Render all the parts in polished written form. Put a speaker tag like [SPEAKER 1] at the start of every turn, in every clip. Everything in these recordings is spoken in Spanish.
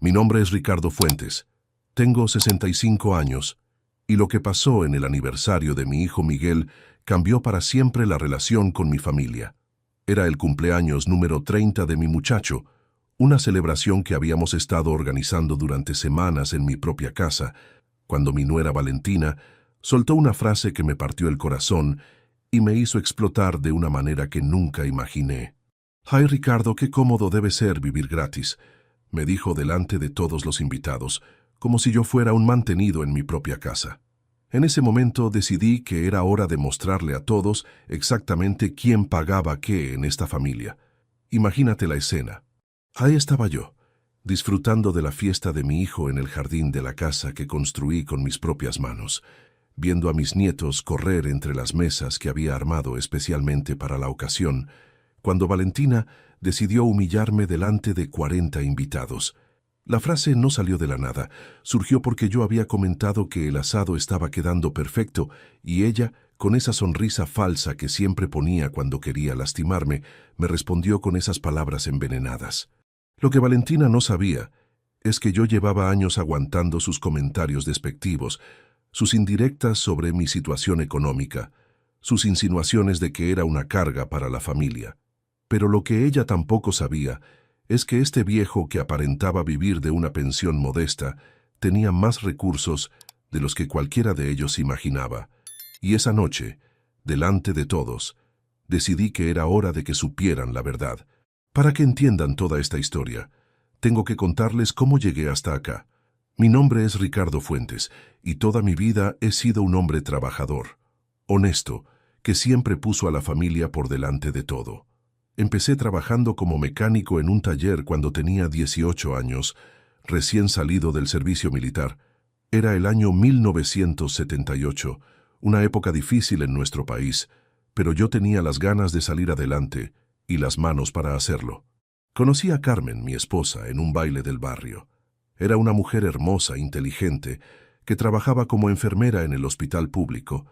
[SPEAKER 1] Mi nombre es Ricardo Fuentes. Tengo 65 años y lo que pasó en el aniversario de mi hijo Miguel cambió para siempre la relación con mi familia. Era el cumpleaños número 30 de mi muchacho, una celebración que habíamos estado organizando durante semanas en mi propia casa, cuando mi nuera Valentina soltó una frase que me partió el corazón y me hizo explotar de una manera que nunca imaginé. «Ay, Ricardo, qué cómodo debe ser vivir gratis», me dijo delante de todos los invitados, como si yo fuera un mantenido en mi propia casa. En ese momento decidí que era hora de mostrarle a todos exactamente quién pagaba qué en esta familia. Imagínate la escena. Ahí estaba yo, disfrutando de la fiesta de mi hijo en el jardín de la casa que construí con mis propias manos, viendo a mis nietos correr entre las mesas que había armado especialmente para la ocasión, cuando Valentina decidió humillarme delante de 40 invitados. La frase no salió de la nada, surgió porque yo había comentado que el asado estaba quedando perfecto y ella, con esa sonrisa falsa que siempre ponía cuando quería lastimarme, me respondió con esas palabras envenenadas. Lo que Valentina no sabía es que yo llevaba años aguantando sus comentarios despectivos, sus indirectas sobre mi situación económica, sus insinuaciones de que era una carga para la familia. Pero lo que ella tampoco sabía es que este viejo que aparentaba vivir de una pensión modesta tenía más recursos de los que cualquiera de ellos imaginaba. Y esa noche, delante de todos, decidí que era hora de que supieran la verdad. Para que entiendan toda esta historia, tengo que contarles cómo llegué hasta acá. Mi nombre es Ricardo Fuentes y toda mi vida he sido un hombre trabajador, honesto, que siempre puso a la familia por delante de todo. Empecé trabajando como mecánico en un taller cuando tenía 18 años, recién salido del servicio militar. Era el año 1978, una época difícil en nuestro país, pero yo tenía las ganas de salir adelante y las manos para hacerlo. Conocí a Carmen, mi esposa, en un baile del barrio. Era una mujer hermosa, inteligente, que trabajaba como enfermera en el hospital público.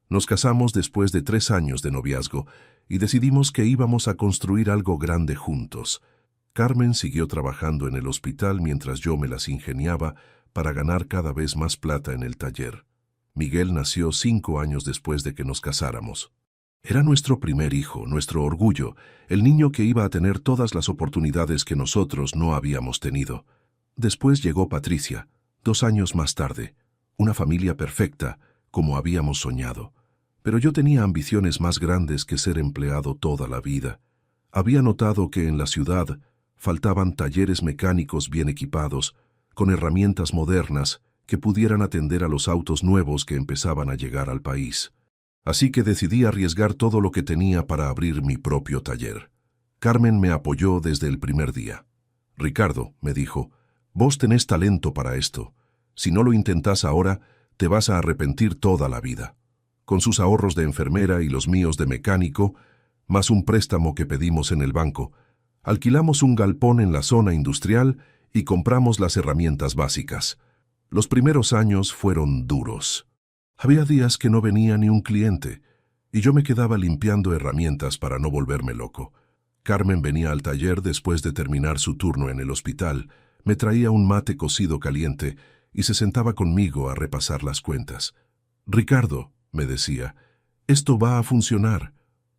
[SPEAKER 1] Nos casamos después de 3 años de noviazgo y decidimos que íbamos a construir algo grande juntos. Carmen siguió trabajando en el hospital mientras yo me las ingeniaba para ganar cada vez más plata en el taller. Miguel nació 5 años después de que nos casáramos. Era nuestro primer hijo, nuestro orgullo, el niño que iba a tener todas las oportunidades que nosotros no habíamos tenido. Después llegó Patricia, 2 años más tarde, una familia perfecta, como habíamos soñado. Pero yo tenía ambiciones más grandes que ser empleado toda la vida. Había notado que en la ciudad faltaban talleres mecánicos bien equipados, con herramientas modernas que pudieran atender a los autos nuevos que empezaban a llegar al país. Así que decidí arriesgar todo lo que tenía para abrir mi propio taller. Carmen me apoyó desde el primer día. «Ricardo», me dijo, «vos tenés talento para esto. Si no lo intentás ahora, te vas a arrepentir toda la vida». Con sus ahorros de enfermera y los míos de mecánico, más un préstamo que pedimos en el banco, alquilamos un galpón en la zona industrial y compramos las herramientas básicas. Los primeros años fueron duros. Había días que no venía ni un cliente, y yo me quedaba limpiando herramientas para no volverme loco. Carmen venía al taller después de terminar su turno en el hospital, me traía un mate cocido caliente y se sentaba conmigo a repasar las cuentas. «Ricardo», me decía, «esto va a funcionar.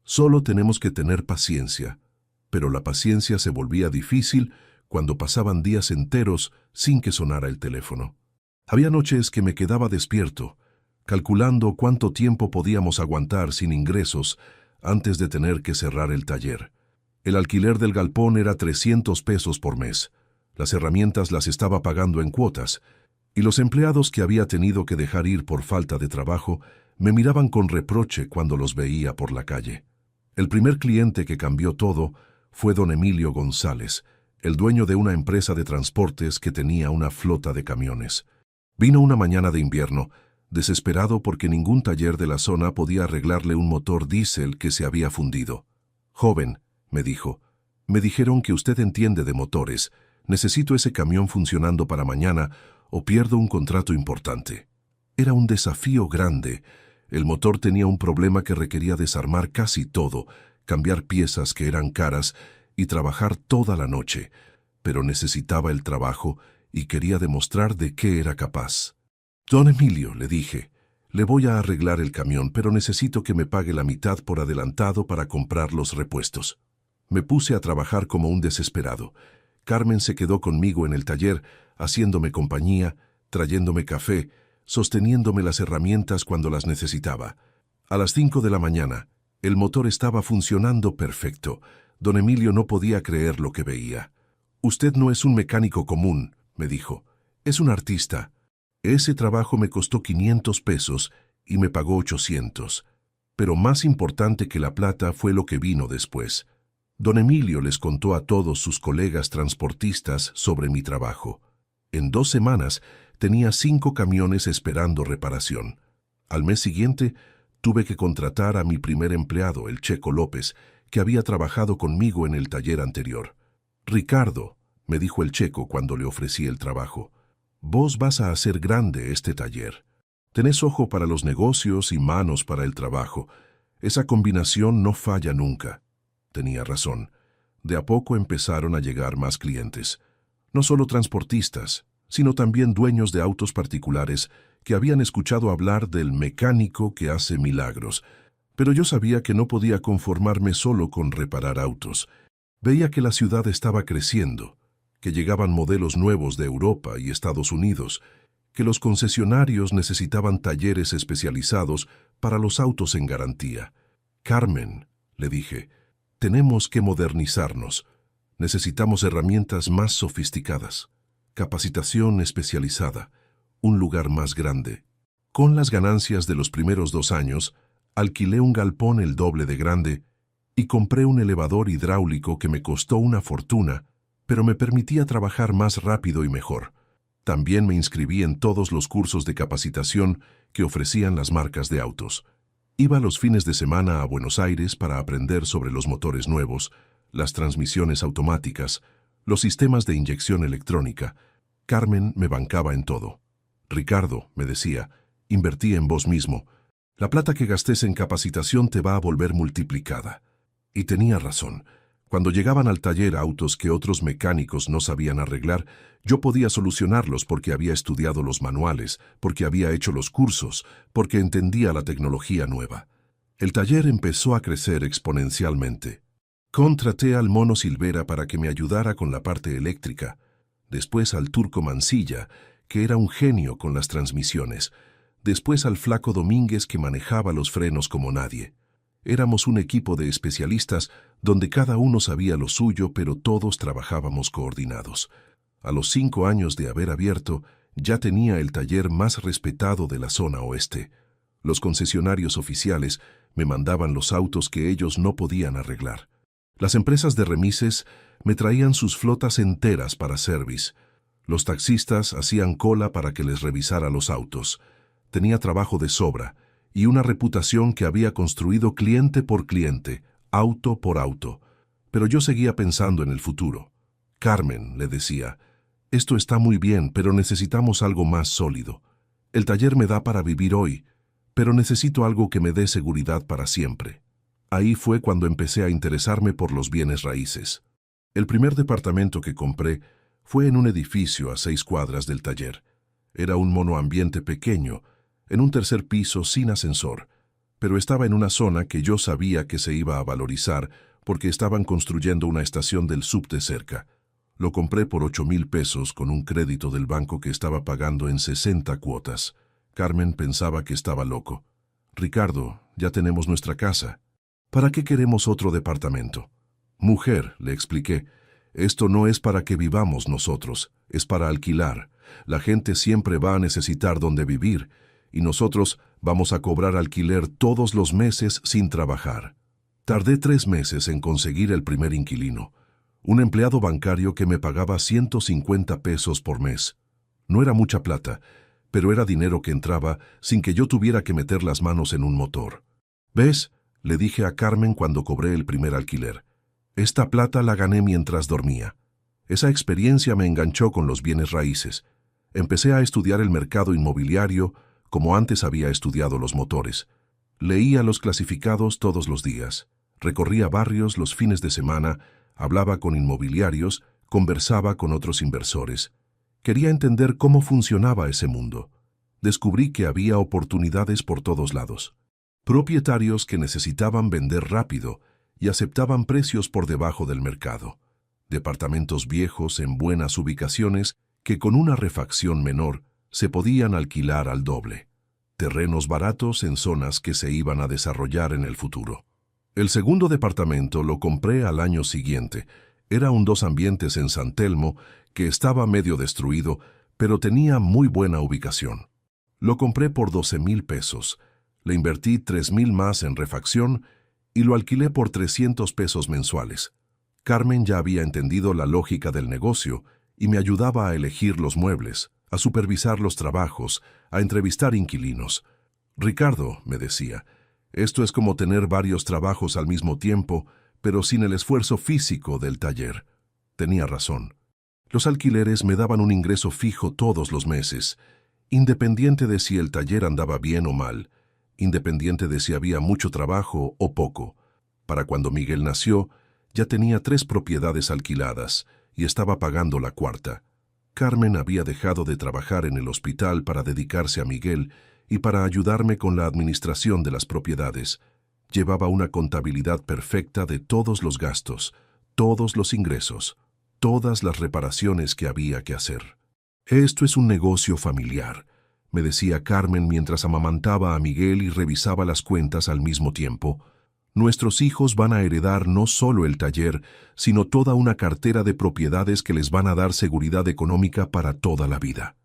[SPEAKER 1] Solo tenemos que tener paciencia». Pero la paciencia se volvía difícil cuando pasaban días enteros sin que sonara el teléfono. Había noches que me quedaba despierto, calculando cuánto tiempo podíamos aguantar sin ingresos antes de tener que cerrar el taller. El alquiler del galpón era 300 pesos por mes. Las herramientas las estaba pagando en cuotas, y los empleados que había tenido que dejar ir por falta de trabajo me miraban con reproche cuando los veía por la calle. El primer cliente que cambió todo fue don Emilio González, el dueño de una empresa de transportes que tenía una flota de camiones. Vino una mañana de invierno, desesperado porque ningún taller de la zona podía arreglarle un motor diésel que se había fundido. «Joven», me dijo, «me dijeron que usted entiende de motores. Necesito ese camión funcionando para mañana o pierdo un contrato importante». Era un desafío grande. El motor tenía un problema que requería desarmar casi todo, cambiar piezas que eran caras y trabajar toda la noche, pero necesitaba el trabajo y quería demostrar de qué era capaz. «Don Emilio», le dije, «le voy a arreglar el camión, pero necesito que me pague la mitad por adelantado para comprar los repuestos». Me puse a trabajar como un desesperado. Carmen se quedó conmigo en el taller, haciéndome compañía, trayéndome café, sosteniéndome las herramientas cuando las necesitaba. A las 5 de la mañana, el motor estaba funcionando perfecto. Don Emilio no podía creer lo que veía. «Usted no es un mecánico común», me dijo. «Es un artista». Ese trabajo me costó 500 pesos y me pagó 800. Pero más importante que la plata fue lo que vino después. Don Emilio les contó a todos sus colegas transportistas sobre mi trabajo. En 2 semanas tenía 5 camiones esperando reparación. Al mes siguiente tuve que contratar a mi primer empleado, el Checo López, que había trabajado conmigo en el taller anterior. «Ricardo», me dijo el Checo cuando le ofrecí el trabajo, «vos vas a hacer grande este taller. Tenés ojo para los negocios y manos para el trabajo. Esa combinación no falla nunca». Tenía razón. De a poco empezaron a llegar más clientes. No solo transportistas, sino también dueños de autos particulares que habían escuchado hablar del mecánico que hace milagros. Pero yo sabía que no podía conformarme solo con reparar autos. Veía que la ciudad estaba creciendo, que llegaban modelos nuevos de Europa y Estados Unidos, que los concesionarios necesitaban talleres especializados para los autos en garantía. «Carmen», le dije, «tenemos que modernizarnos. Necesitamos herramientas más sofisticadas, capacitación especializada, un lugar más grande». Con las ganancias de los primeros 2 años, alquilé un galpón el doble de grande y compré un elevador hidráulico que me costó una fortuna, pero me permitía trabajar más rápido y mejor. También me inscribí en todos los cursos de capacitación que ofrecían las marcas de autos. Iba los fines de semana a Buenos Aires para aprender sobre los motores nuevos, las transmisiones automáticas, los sistemas de inyección electrónica. Carmen me bancaba en todo. «Ricardo», me decía, «invertí en vos mismo. La plata que gastes en capacitación te va a volver multiplicada». Y tenía razón. Cuando llegaban al taller autos que otros mecánicos no sabían arreglar, yo podía solucionarlos porque había estudiado los manuales, porque había hecho los cursos, porque entendía la tecnología nueva. El taller empezó a crecer exponencialmente. Contraté al Mono Silvera para que me ayudara con la parte eléctrica, después al Turco Mancilla, que era un genio con las transmisiones, después al Flaco Domínguez, que manejaba los frenos como nadie. Éramos un equipo de especialistas donde cada uno sabía lo suyo, pero todos trabajábamos coordinados. A los 5 años de haber abierto, ya tenía el taller más respetado de la zona oeste. Los concesionarios oficiales me mandaban los autos que ellos no podían arreglar. Las empresas de remises me traían sus flotas enteras para service. Los taxistas hacían cola para que les revisara los autos. Tenía trabajo de sobra y una reputación que había construido cliente por cliente, auto por auto. Pero yo seguía pensando en el futuro. «Carmen», le decía, «esto está muy bien, pero necesitamos algo más sólido. El taller me da para vivir hoy, pero necesito algo que me dé seguridad para siempre». Ahí fue cuando empecé a interesarme por los bienes raíces. El primer departamento que compré fue en un edificio a 6 cuadras del taller. Era un monoambiente pequeño, en un 3er piso sin ascensor, pero estaba en una zona que yo sabía que se iba a valorizar porque estaban construyendo una estación del subte cerca. Lo compré por 8,000 pesos con un crédito del banco que estaba pagando en 60 cuotas. Carmen pensaba que estaba loco. «Ricardo, ya tenemos nuestra casa. ¿Para qué queremos otro departamento?» «Mujer», le expliqué, «esto no es para que vivamos nosotros, es para alquilar. La gente siempre va a necesitar dónde vivir, y nosotros vamos a cobrar alquiler todos los meses sin trabajar». Tardé 3 meses en conseguir el primer inquilino, un empleado bancario que me pagaba 150 pesos por mes. No era mucha plata, pero era dinero que entraba sin que yo tuviera que meter las manos en un motor. «¿Ves?», le dije a Carmen cuando cobré el primer alquiler. «Esta plata la gané mientras dormía». Esa experiencia me enganchó con los bienes raíces. Empecé a estudiar el mercado inmobiliario como antes había estudiado los motores. Leía los clasificados todos los días, recorría barrios los fines de semana, hablaba con inmobiliarios, conversaba con otros inversores. Quería entender cómo funcionaba ese mundo. Descubrí que había oportunidades por todos lados. Propietarios que necesitaban vender rápido y aceptaban precios por debajo del mercado. Departamentos viejos en buenas ubicaciones que con una refacción menor se podían alquilar al doble. Terrenos baratos en zonas que se iban a desarrollar en el futuro. El segundo departamento lo compré al año siguiente. Era un 2 ambientes en San Telmo que estaba medio destruido, pero tenía muy buena ubicación. Lo compré por 12,000 pesos. Le invertí 3,000 más en refacción y lo alquilé por 300 pesos mensuales. Carmen ya había entendido la lógica del negocio y me ayudaba a elegir los muebles, a supervisar los trabajos, a entrevistar inquilinos. Ricardo, me decía, esto es como tener varios trabajos al mismo tiempo, pero sin el esfuerzo físico del taller. Tenía razón. Los alquileres me daban un ingreso fijo todos los meses, independiente de si el taller andaba bien o mal, independiente de si había mucho trabajo o poco. Para cuando Miguel nació, ya tenía 3 propiedades alquiladas y estaba pagando la 4ª. Carmen había dejado de trabajar en el hospital para dedicarse a Miguel y para ayudarme con la administración de las propiedades. Llevaba una contabilidad perfecta de todos los gastos, todos los ingresos, todas las reparaciones que había que hacer. Esto es un negocio familiar, me decía Carmen mientras amamantaba a Miguel y revisaba las cuentas al mismo tiempo. Nuestros hijos van a heredar no solo el taller, sino toda una cartera de propiedades que les van a dar seguridad económica para toda la vida.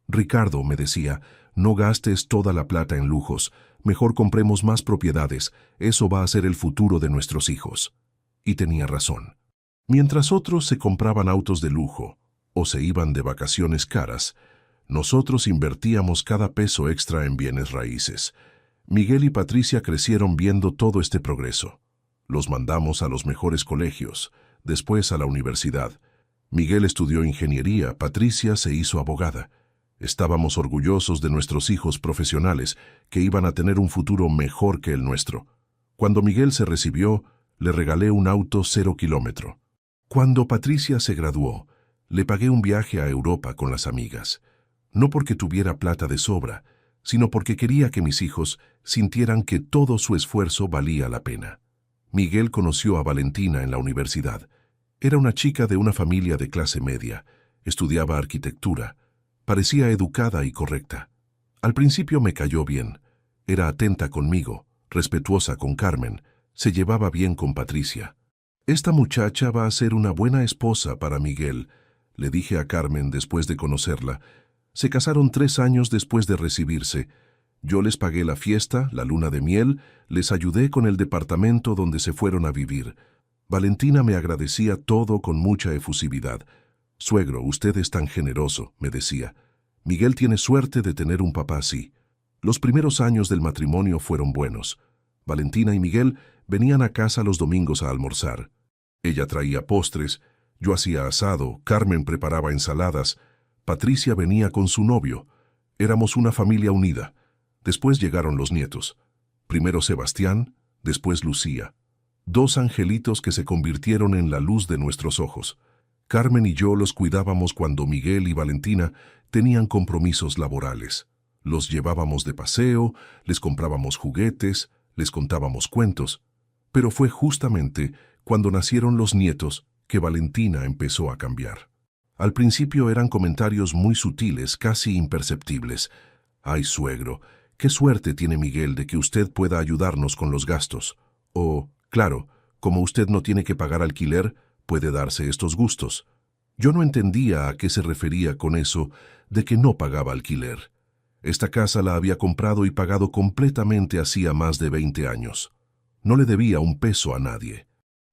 [SPEAKER 1] Ricardo, me decía, no gastes toda la plata en lujos, mejor compremos más propiedades, eso va a ser el futuro de nuestros hijos. Y tenía razón. Mientras otros se compraban autos de lujo o se iban de vacaciones caras, nosotros invertíamos cada peso extra en bienes raíces. Miguel y Patricia crecieron viendo todo este progreso. Los mandamos a los mejores colegios, después a la universidad. Miguel estudió ingeniería, Patricia se hizo abogada. Estábamos orgullosos de nuestros hijos profesionales, que iban a tener un futuro mejor que el nuestro. Cuando Miguel se recibió, le regalé un auto 0 kilómetro. Cuando Patricia se graduó, le pagué un viaje a Europa con las amigas. No porque tuviera plata de sobra, sino porque quería que mis hijos sintieran que todo su esfuerzo valía la pena. Miguel conoció a Valentina en la universidad. Era una chica de una familia de clase media. Estudiaba arquitectura. Parecía educada y correcta. Al principio me cayó bien. Era atenta conmigo, respetuosa con Carmen, se llevaba bien con Patricia. Esta muchacha va a ser una buena esposa para Miguel, le dije a Carmen después de conocerla. Se casaron 3 años después de recibirse. Yo les pagué la fiesta, la luna de miel, les ayudé con el departamento donde se fueron a vivir. Valentina me agradecía todo con mucha efusividad. Suegro, usted es tan generoso, me decía. Miguel tiene suerte de tener un papá así. Los primeros años del matrimonio fueron buenos. Valentina y Miguel venían a casa los domingos a almorzar. Ella traía postres, yo hacía asado, Carmen preparaba ensaladas, Patricia venía con su novio. Éramos una familia unida. Después llegaron los nietos. Primero Sebastián, después Lucía. 2 angelitos que se convirtieron en la luz de nuestros ojos. Carmen y yo los cuidábamos cuando Miguel y Valentina tenían compromisos laborales. Los llevábamos de paseo, les comprábamos juguetes, les contábamos cuentos. Pero fue justamente cuando nacieron los nietos que Valentina empezó a cambiar. Al principio eran comentarios muy sutiles, casi imperceptibles. «Ay, suegro, qué suerte tiene Miguel de que usted pueda ayudarnos con los gastos». O, «Claro, como usted no tiene que pagar alquiler, puede darse estos gustos». Yo no entendía a qué se refería con eso de que no pagaba alquiler. Esta casa la había comprado y pagado completamente hacía más de 20 años. No le debía un peso a nadie.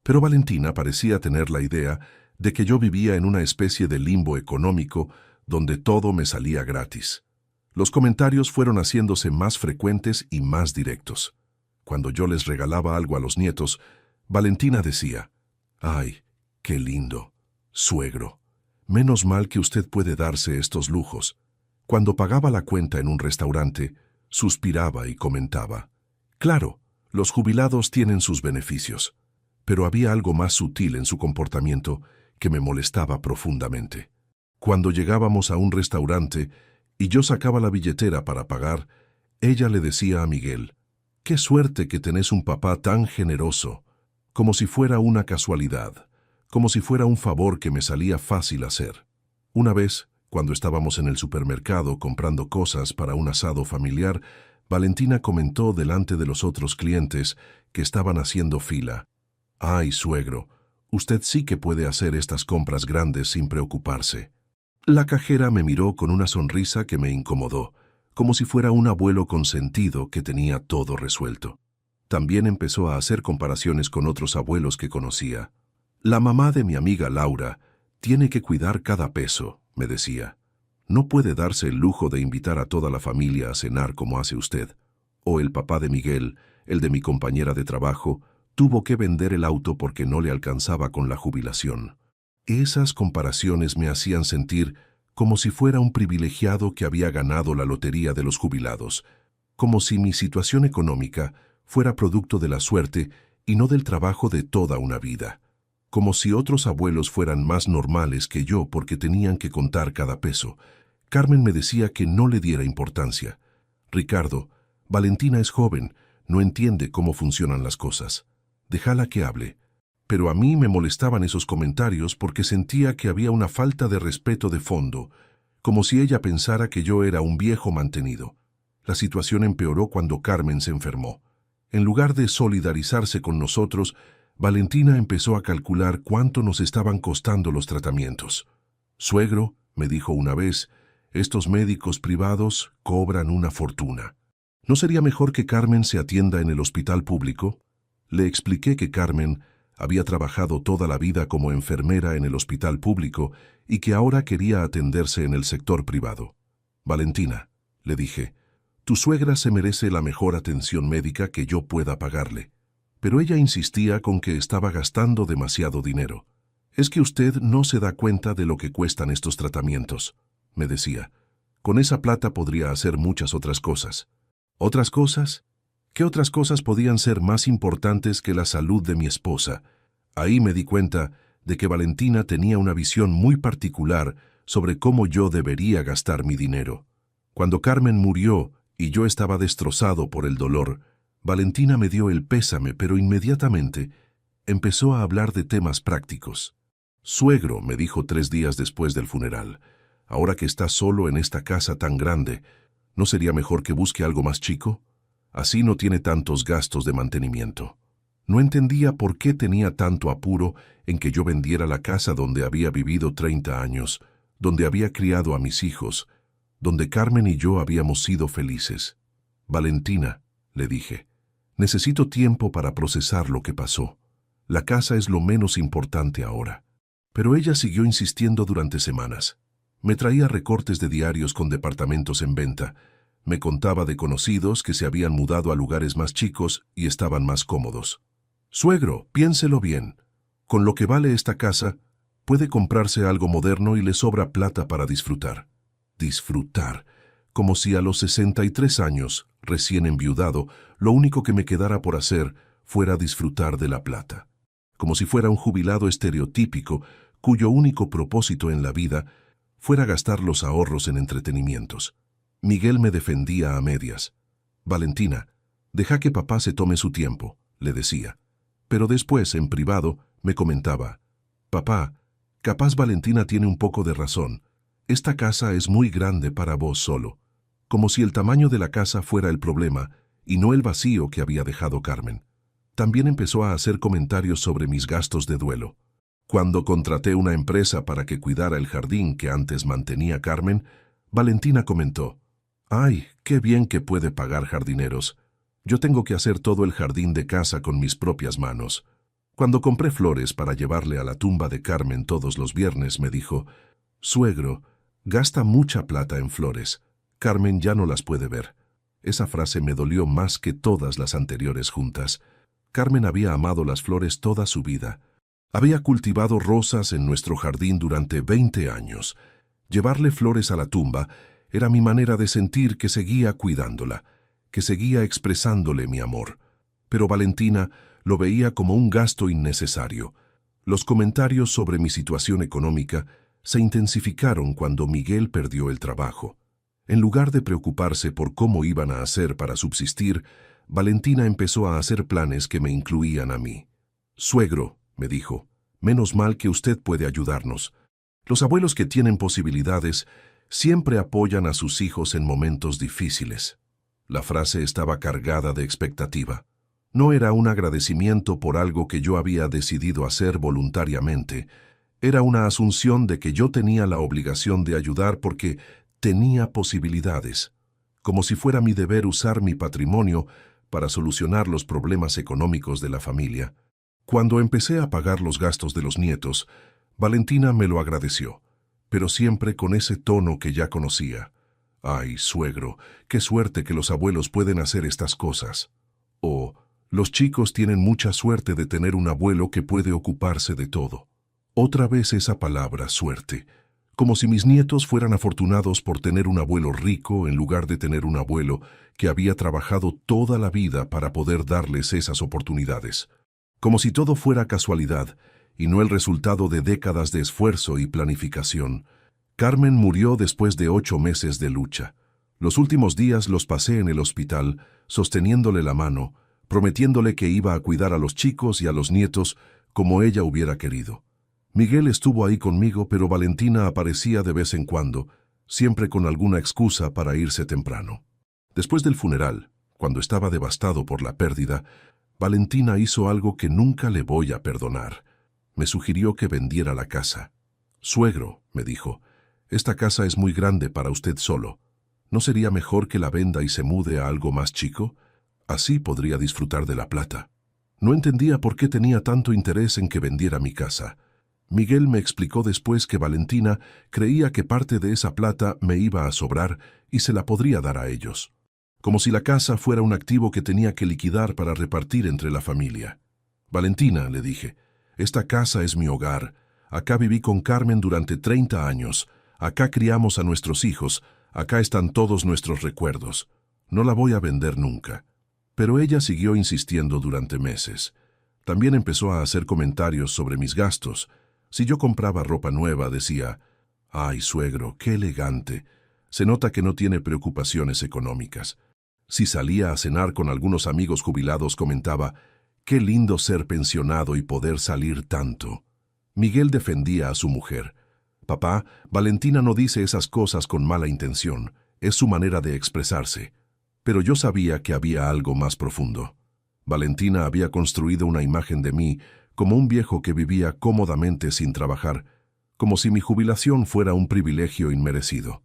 [SPEAKER 1] Pero Valentina parecía tener la idea de que yo vivía en una especie de limbo económico donde todo me salía gratis. Los comentarios fueron haciéndose más frecuentes y más directos. Cuando yo les regalaba algo a los nietos, Valentina decía, «Ay, qué lindo, suegro. Menos mal que usted puede darse estos lujos». Cuando pagaba la cuenta en un restaurante, suspiraba y comentaba, «Claro, los jubilados tienen sus beneficios». Pero había algo más sutil en su comportamiento que me molestaba profundamente. Cuando llegábamos a un restaurante y yo sacaba la billetera para pagar, ella le decía a Miguel: «Qué suerte que tenés un papá tan generoso», como si fuera una casualidad, como si fuera un favor que me salía fácil hacer. Una vez, cuando estábamos en el supermercado comprando cosas para un asado familiar, Valentina comentó delante de los otros clientes que estaban haciendo fila: «Ay, suegro, usted sí que puede hacer estas compras grandes sin preocuparse». La cajera me miró con una sonrisa que me incomodó, como si fuera un abuelo consentido que tenía todo resuelto. También empezó a hacer comparaciones con otros abuelos que conocía. «La mamá de mi amiga Laura tiene que cuidar cada peso», me decía. «No puede darse el lujo de invitar a toda la familia a cenar como hace usted». O el papá de Miguel, el de mi compañera de trabajo, tuvo que vender el auto porque no le alcanzaba con la jubilación. Esas comparaciones me hacían sentir como si fuera un privilegiado que había ganado la lotería de los jubilados, como si mi situación económica fuera producto de la suerte y no del trabajo de toda una vida, como si otros abuelos fueran más normales que yo porque tenían que contar cada peso. Carmen me decía que no le diera importancia. «Ricardo, Valentina es joven, no entiende cómo funcionan las cosas. Déjala que hable». Pero a mí me molestaban esos comentarios porque sentía que había una falta de respeto de fondo, como si ella pensara que yo era un viejo mantenido. La situación empeoró cuando Carmen se enfermó. En lugar de solidarizarse con nosotros, Valentina empezó a calcular cuánto nos estaban costando los tratamientos. «Suegro», me dijo una vez, «estos médicos privados cobran una fortuna. ¿No sería mejor que Carmen se atienda en el hospital público?». Le expliqué que Carmen había trabajado toda la vida como enfermera en el hospital público y que ahora quería atenderse en el sector privado. «Valentina», le dije, «tu suegra se merece la mejor atención médica que yo pueda pagarle». Pero ella insistía con que estaba gastando demasiado dinero. «Es que usted no se da cuenta de lo que cuestan estos tratamientos», me decía. «Con esa plata podría hacer muchas otras cosas». «¿Otras cosas? ¿Qué otras cosas podían ser más importantes que la salud de mi esposa?». Ahí me di cuenta de que Valentina tenía una visión muy particular sobre cómo yo debería gastar mi dinero. Cuando Carmen murió y yo estaba destrozado por el dolor, Valentina me dio el pésame, pero inmediatamente empezó a hablar de temas prácticos. «Suegro», me dijo 3 días después del funeral, «ahora que está solo en esta casa tan grande, ¿no sería mejor que busque algo más chico? Así no tiene tantos gastos de mantenimiento». No entendía por qué tenía tanto apuro en que yo vendiera la casa donde había vivido 30 años, donde había criado a mis hijos, donde Carmen y yo habíamos sido felices. «Valentina», le dije, «necesito tiempo para procesar lo que pasó. La casa es lo menos importante ahora». Pero ella siguió insistiendo durante semanas. Me traía recortes de diarios con departamentos en venta. Me contaba de conocidos que se habían mudado a lugares más chicos y estaban más cómodos. «Suegro, piénselo bien. Con lo que vale esta casa, puede comprarse algo moderno y le sobra plata para disfrutar». Disfrutar. Como si a los 63 años, recién enviudado, lo único que me quedara por hacer fuera disfrutar de la plata. Como si fuera un jubilado estereotípico cuyo único propósito en la vida fuera gastar los ahorros en entretenimientos. Miguel me defendía a medias. «Valentina, deja que papá se tome su tiempo», le decía. Pero después, en privado, me comentaba: «Papá, capaz Valentina tiene un poco de razón. Esta casa es muy grande para vos solo». Como si el tamaño de la casa fuera el problema y no el vacío que había dejado Carmen. También empezó a hacer comentarios sobre mis gastos de duelo. Cuando contraté una empresa para que cuidara el jardín que antes mantenía Carmen, Valentina comentó: «Ay, qué bien que puede pagar jardineros. Yo tengo que hacer todo el jardín de casa con mis propias manos». Cuando compré flores para llevarle a la tumba de Carmen todos los viernes, me dijo: «Suegro, gasta mucha plata en flores. Carmen ya no las puede ver». Esa frase me dolió más que todas las anteriores juntas. Carmen había amado las flores toda su vida. Había cultivado rosas en nuestro jardín durante 20 años. Llevarle flores a la tumba era mi manera de sentir que seguía cuidándola, que seguía expresándole mi amor. Pero Valentina lo veía como un gasto innecesario. Los comentarios sobre mi situación económica se intensificaron cuando Miguel perdió el trabajo. En lugar de preocuparse por cómo iban a hacer para subsistir, Valentina empezó a hacer planes que me incluían a mí. «Suegro», me dijo, «menos mal que usted puede ayudarnos. Los abuelos que tienen posibilidades siempre apoyan a sus hijos en momentos difíciles». La frase estaba cargada de expectativa. No era un agradecimiento por algo que yo había decidido hacer voluntariamente. Era una asunción de que yo tenía la obligación de ayudar porque tenía posibilidades, como si fuera mi deber usar mi patrimonio para solucionar los problemas económicos de la familia. Cuando empecé a pagar los gastos de los nietos, Valentina me lo agradeció, pero siempre con ese tono que ya conocía. «Ay, suegro, qué suerte que los abuelos pueden hacer estas cosas». O «Los chicos tienen mucha suerte de tener un abuelo que puede ocuparse de todo». Otra vez esa palabra, suerte, como si mis nietos fueran afortunados por tener un abuelo rico en lugar de tener un abuelo que había trabajado toda la vida para poder darles esas oportunidades. Como si todo fuera casualidad y no el resultado de décadas de esfuerzo y planificación. Carmen murió después de 8 meses de lucha. Los últimos días los pasé en el hospital, sosteniéndole la mano, prometiéndole que iba a cuidar a los chicos y a los nietos como ella hubiera querido. Miguel estuvo ahí conmigo, pero Valentina aparecía de vez en cuando, siempre con alguna excusa para irse temprano. Después del funeral, cuando estaba devastado por la pérdida, Valentina hizo algo que nunca le voy a perdonar. Me sugirió que vendiera la casa. «Suegro», me dijo, «esta casa es muy grande para usted solo. ¿No sería mejor que la venda y se mude a algo más chico? Así podría disfrutar de la plata». No entendía por qué tenía tanto interés en que vendiera mi casa. Miguel me explicó después que Valentina creía que parte de esa plata me iba a sobrar y se la podría dar a ellos. Como si la casa fuera un activo que tenía que liquidar para repartir entre la familia. «Valentina», le dije, «esta casa es mi hogar. Acá viví con Carmen durante 30 años. Acá criamos a nuestros hijos. Acá están todos nuestros recuerdos. No la voy a vender nunca». Pero ella siguió insistiendo durante meses. También empezó a hacer comentarios sobre mis gastos. Si yo compraba ropa nueva, decía, «Ay, suegro, qué elegante. Se nota que no tiene preocupaciones económicas». Si salía a cenar con algunos amigos jubilados, comentaba, «Qué lindo ser pensionado y poder salir tanto». Miguel defendía a su mujer. «Papá, Valentina no dice esas cosas con mala intención. Es su manera de expresarse». Pero yo sabía que había algo más profundo. Valentina había construido una imagen de mí como un viejo que vivía cómodamente sin trabajar, como si mi jubilación fuera un privilegio inmerecido.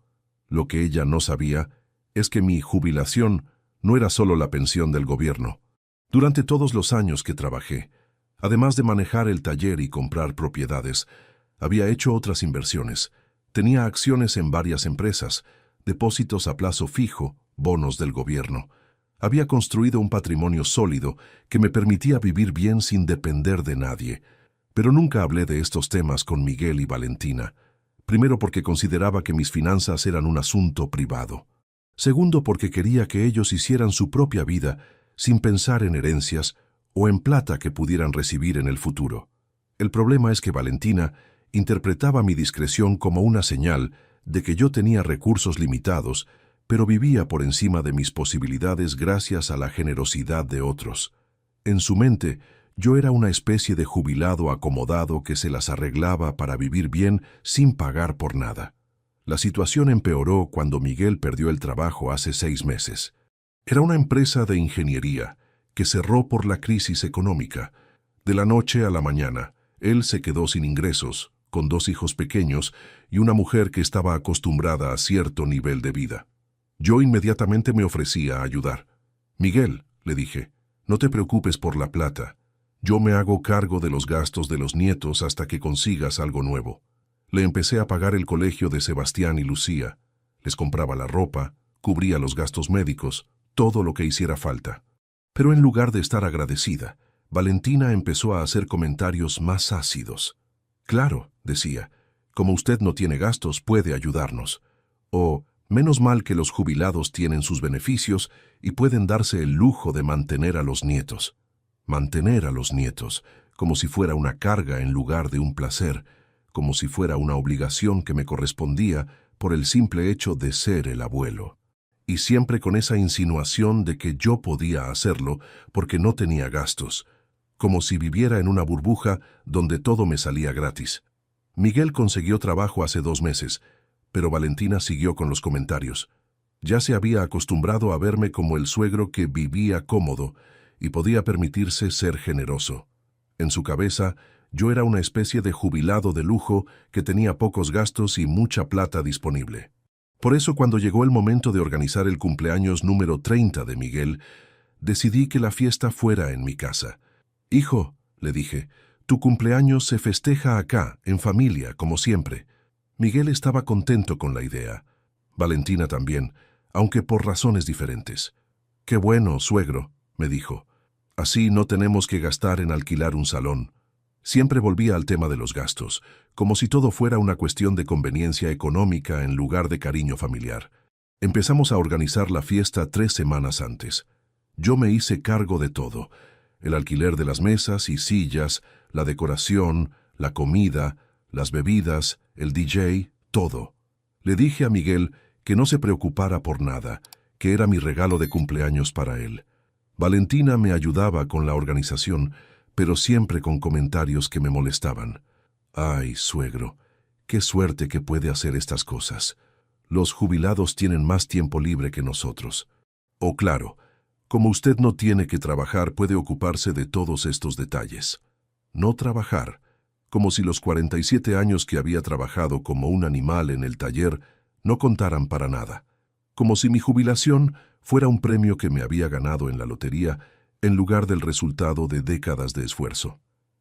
[SPEAKER 1] Lo que ella no sabía es que mi jubilación no era solo la pensión del gobierno. Durante todos los años que trabajé, además de manejar el taller y comprar propiedades, había hecho otras inversiones. Tenía acciones en varias empresas, depósitos a plazo fijo, bonos del gobierno. Había construido un patrimonio sólido que me permitía vivir bien sin depender de nadie. Pero nunca hablé de estos temas con Miguel y Valentina. Primero porque consideraba que mis finanzas eran un asunto privado. Segundo porque quería que ellos hicieran su propia vida sin pensar en herencias o en plata que pudieran recibir en el futuro. El problema es que Valentina interpretaba mi discreción como una señal de que yo tenía recursos limitados, pero vivía por encima de mis posibilidades gracias a la generosidad de otros. En su mente, yo era una especie de jubilado acomodado que se las arreglaba para vivir bien sin pagar por nada. La situación empeoró cuando Miguel perdió el trabajo hace 6 meses. Era una empresa de ingeniería que cerró por la crisis económica. De la noche a la mañana, él se quedó sin ingresos, con 2 hijos pequeños y una mujer que estaba acostumbrada a cierto nivel de vida. Yo inmediatamente me ofrecí a ayudar. «Miguel», le dije, «no te preocupes por la plata. Yo me hago cargo de los gastos de los nietos hasta que consigas algo nuevo». Le empecé a pagar el colegio de Sebastián y Lucía. Les compraba la ropa, cubría los gastos médicos, todo lo que hiciera falta. Pero en lugar de estar agradecida, Valentina empezó a hacer comentarios más ácidos. «Claro», decía, «como usted no tiene gastos, puede ayudarnos». O «menos mal que los jubilados tienen sus beneficios y pueden darse el lujo de mantener a los nietos». Mantener a los nietos, como si fuera una carga en lugar de un placer, como si fuera una obligación que me correspondía por el simple hecho de ser el abuelo. Y siempre con esa insinuación de que yo podía hacerlo porque no tenía gastos, como si viviera en una burbuja donde todo me salía gratis. Miguel consiguió trabajo hace 2 meses, pero Valentina siguió con los comentarios. Ya se había acostumbrado a verme como el suegro que vivía cómodo y podía permitirse ser generoso. En su cabeza, yo era una especie de jubilado de lujo que tenía pocos gastos y mucha plata disponible. Por eso, cuando llegó el momento de organizar el cumpleaños número 30 de Miguel, decidí que la fiesta fuera en mi casa. «Hijo», le dije, «tu cumpleaños se festeja acá, en familia, como siempre». Miguel estaba contento con la idea. Valentina también, aunque por razones diferentes. «Qué bueno, suegro», me dijo. «Así no tenemos que gastar en alquilar un salón». Siempre volvía al tema de los gastos, como si todo fuera una cuestión de conveniencia económica en lugar de cariño familiar. Empezamos a organizar la fiesta 3 semanas antes. Yo me hice cargo de todo: el alquiler de las mesas y sillas, la decoración, la comida, las bebidas, el DJ, todo. Le dije a Miguel que no se preocupara por nada, que era mi regalo de cumpleaños para él. Valentina me ayudaba con la organización, pero siempre con comentarios que me molestaban. «Ay, suegro, qué suerte que puede hacer estas cosas. Los jubilados tienen más tiempo libre que nosotros. O claro, como usted no tiene que trabajar, puede ocuparse de todos estos detalles». No trabajar, como si los 47 años que había trabajado como un animal en el taller no contaran para nada. Como si mi jubilación fuera un premio que me había ganado en la lotería en lugar del resultado de décadas de esfuerzo.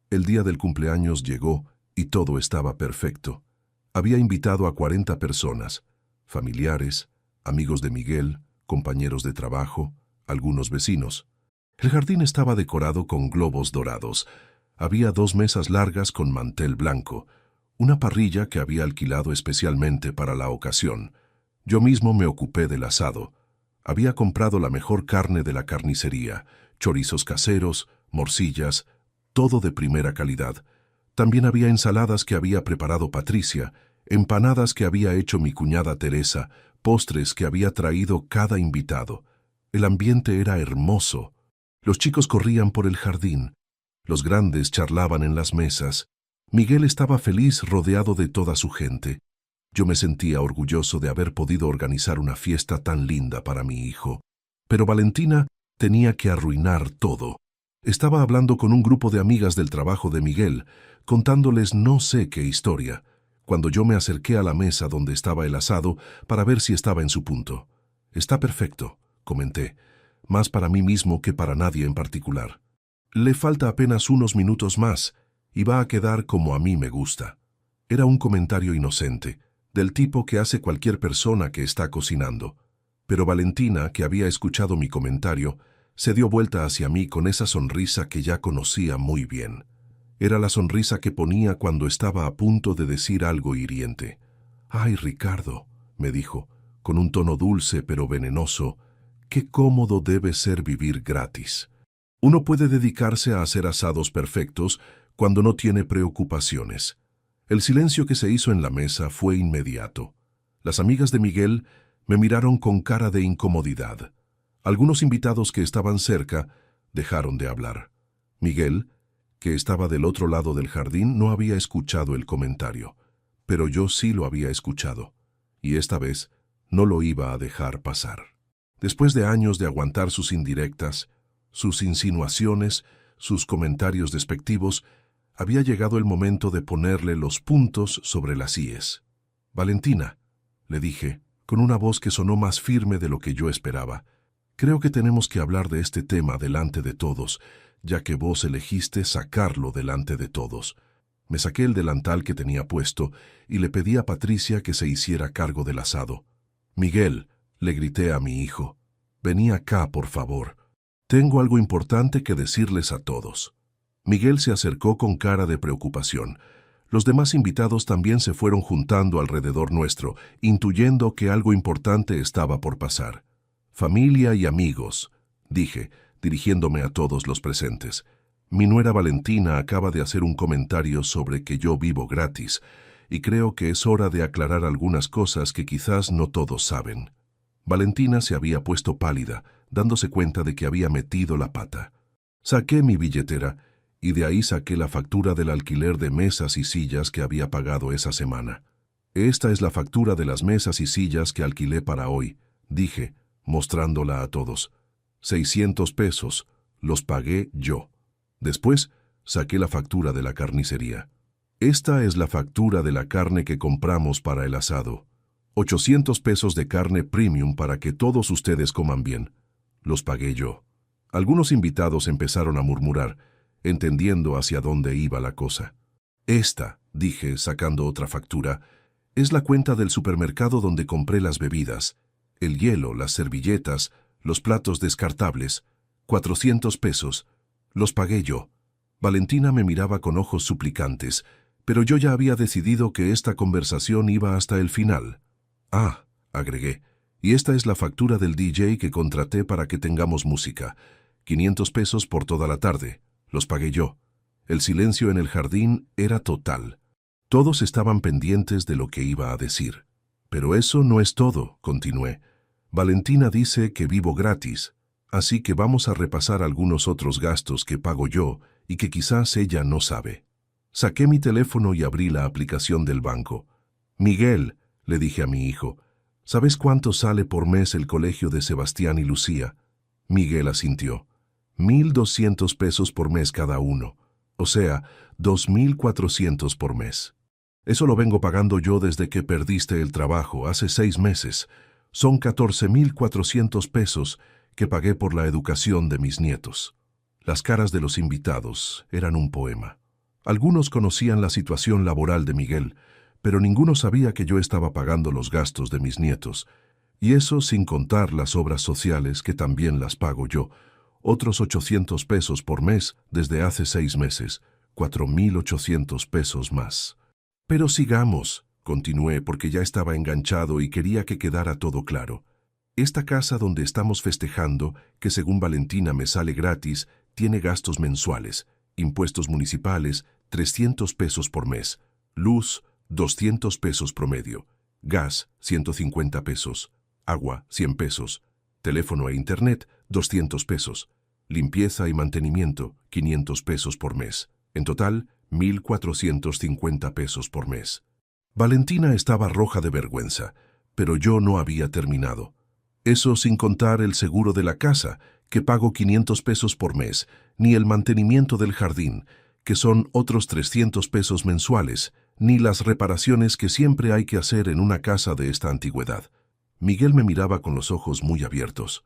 [SPEAKER 1] El día del cumpleaños llegó y todo estaba perfecto. Había invitado a 40 personas, familiares, amigos de Miguel, compañeros de trabajo, algunos vecinos. El jardín estaba decorado con globos dorados. Había 2 mesas largas con mantel blanco, una parrilla que había alquilado especialmente para la ocasión. Yo mismo me ocupé del asado. Había comprado la mejor carne de la carnicería, chorizos caseros, morcillas, todo de primera calidad. También había ensaladas que había preparado Patricia, empanadas que había hecho mi cuñada Teresa, postres que había traído cada invitado. El ambiente era hermoso. Los chicos corrían por el jardín. Los grandes charlaban en las mesas. Miguel estaba feliz rodeado de toda su gente. Yo me sentía orgulloso de haber podido organizar una fiesta tan linda para mi hijo. Pero Valentina tenía que arruinar todo. Estaba hablando con un grupo de amigas del trabajo de Miguel, contándoles no sé qué historia, cuando yo me acerqué a la mesa donde estaba el asado para ver si estaba en su punto. «Está perfecto», comenté, más para mí mismo que para nadie en particular. «Le falta apenas unos minutos más y va a quedar como a mí me gusta». Era un comentario inocente, del tipo que hace cualquier persona que está cocinando. Pero Valentina, que había escuchado mi comentario, se dio vuelta hacia mí con esa sonrisa que ya conocía muy bien. Era la sonrisa que ponía cuando estaba a punto de decir algo hiriente. «Ay, Ricardo», me dijo, con un tono dulce pero venenoso, «qué cómodo debe ser vivir gratis. Uno puede dedicarse a hacer asados perfectos cuando no tiene preocupaciones». El silencio que se hizo en la mesa fue inmediato. Las amigas de Miguel me miraron con cara de incomodidad. Algunos invitados que estaban cerca dejaron de hablar. Miguel, que estaba del otro lado del jardín, no había escuchado el comentario, pero yo sí lo había escuchado, y esta vez no lo iba a dejar pasar. Después de años de aguantar sus indirectas, sus insinuaciones, sus comentarios despectivos, había llegado el momento de ponerle los puntos sobre las íes. «Valentina», le dije, con una voz que sonó más firme de lo que yo esperaba, «creo que tenemos que hablar de este tema delante de todos, ya que vos elegiste sacarlo delante de todos». Me saqué el delantal que tenía puesto y le pedí a Patricia que se hiciera cargo del asado. «Miguel», le grité a mi hijo, «vení acá, por favor. Tengo algo importante que decirles a todos». Miguel se acercó con cara de preocupación. Los demás invitados también se fueron juntando alrededor nuestro, intuyendo que algo importante estaba por pasar. «Familia y amigos», dije, dirigiéndome a todos los presentes. Mi nuera Valentina acaba de hacer un comentario sobre que yo vivo gratis, y creo que es hora de aclarar algunas cosas que quizás no todos saben. Valentina se había puesto pálida, dándose cuenta de que había metido la pata. Saqué mi billetera, y de ahí saqué la factura del alquiler de mesas y sillas que había pagado esa semana. Esta es la factura de las mesas y sillas que alquilé para hoy, dije, mostrándola a todos. 600 pesos, los pagué yo. Después, saqué la factura de la carnicería. Esta es la factura de la carne que compramos para el asado. 800 pesos de carne premium para que todos ustedes coman bien. Los pagué yo. Algunos invitados empezaron a murmurar, entendiendo hacia dónde iba la cosa. Esta, dije, sacando otra factura, es la cuenta del supermercado donde compré las bebidas, el hielo, las servilletas, los platos descartables. 400 pesos. Los pagué yo. Valentina me miraba con ojos suplicantes, pero yo ya había decidido que esta conversación iba hasta el final. Ah, agregué, y esta es la factura del DJ que contraté para que tengamos música. 500 pesos por toda la tarde. Los pagué yo. El silencio en el jardín era total. Todos estaban pendientes de lo que iba a decir. Pero eso no es todo, continué. Valentina dice que vivo gratis, así que vamos a repasar algunos otros gastos que pago yo y que quizás ella no sabe. Saqué mi teléfono y abrí la aplicación del banco. Miguel, le dije a mi hijo, ¿sabes cuánto sale por mes el colegio de Sebastián y Lucía? Miguel asintió. 1,200 pesos por mes cada uno, o sea, 2,400 por mes. Eso lo vengo pagando yo desde que perdiste el trabajo, hace 6 meses. Son 14,400 pesos que pagué por la educación de mis nietos. Las caras de los invitados eran un poema. Algunos conocían la situación laboral de Miguel, pero ninguno sabía que yo estaba pagando los gastos de mis nietos, y eso sin contar las obras sociales que también las pago yo, otros 800 pesos por mes desde hace 6 meses, 4,800 pesos más. Pero sigamos, continué porque ya estaba enganchado y quería que quedara todo claro. Esta casa donde estamos festejando, que según Valentina me sale gratis, tiene gastos mensuales, impuestos municipales, 300 pesos por mes, luz, 200 pesos promedio, gas, 150 pesos, agua, 100 pesos, teléfono e internet, 200 pesos, limpieza y mantenimiento, 500 pesos por mes. En total, 1,450 pesos por mes. Valentina estaba roja de vergüenza, pero yo no había terminado. Eso sin contar el seguro de la casa, que pago 500 pesos por mes, ni el mantenimiento del jardín, que son otros 300 pesos mensuales, ni las reparaciones que siempre hay que hacer en una casa de esta antigüedad. Miguel me miraba con los ojos muy abiertos.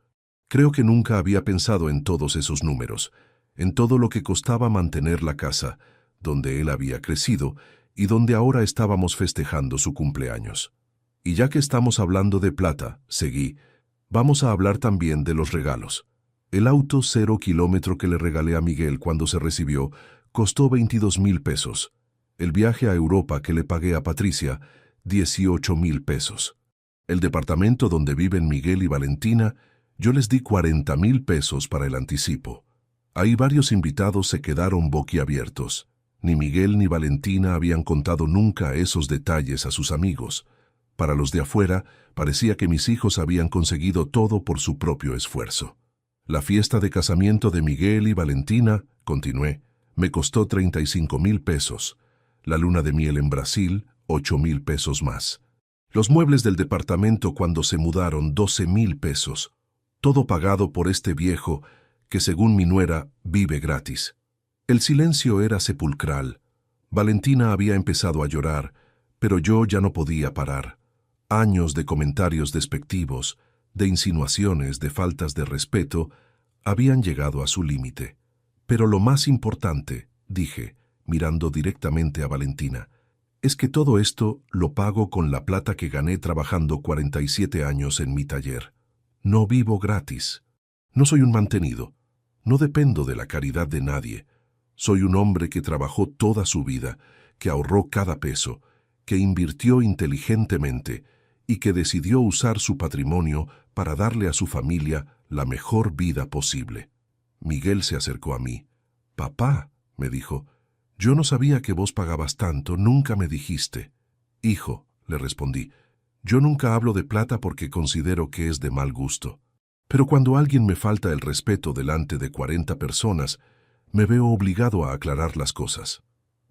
[SPEAKER 1] Creo que nunca había pensado en todos esos números, en todo lo que costaba mantener la casa, donde él había crecido y donde ahora estábamos festejando su cumpleaños. Y ya que estamos hablando de plata, seguí, vamos a hablar también de los regalos. El auto 0 kilómetro que le regalé a Miguel cuando se recibió costó 22,000 pesos. El viaje a Europa que le pagué a Patricia, 18,000 pesos. El departamento donde viven Miguel y Valentina, yo les di 40,000 pesos para el anticipo. Ahí varios invitados se quedaron boquiabiertos. Ni Miguel ni Valentina habían contado nunca esos detalles a sus amigos. Para los de afuera, parecía que mis hijos habían conseguido todo por su propio esfuerzo. La fiesta de casamiento de Miguel y Valentina, continué, me costó 35,000 pesos. La luna de miel en Brasil, 8,000 pesos más. Los muebles del departamento cuando se mudaron, 12,000 pesos. Todo pagado por este viejo que, según mi nuera, vive gratis. El silencio era sepulcral. Valentina había empezado a llorar, pero yo ya no podía parar. Años de comentarios despectivos, de insinuaciones, de faltas de respeto, habían llegado a su límite. Pero lo más importante, dije, mirando directamente a Valentina, es que todo esto lo pago con la plata que gané trabajando 47 años en mi taller. No vivo gratis. No soy un mantenido. No dependo de la caridad de nadie. Soy un hombre que trabajó toda su vida, que ahorró cada peso, que invirtió inteligentemente y que decidió usar su patrimonio para darle a su familia la mejor vida posible. Miguel se acercó a mí. Papá, me dijo, yo no sabía que vos pagabas tanto, nunca me dijiste. Hijo, le respondí, yo nunca hablo de plata porque considero que es de mal gusto. Pero cuando alguien me falta el respeto delante de 40 personas, me veo obligado a aclarar las cosas.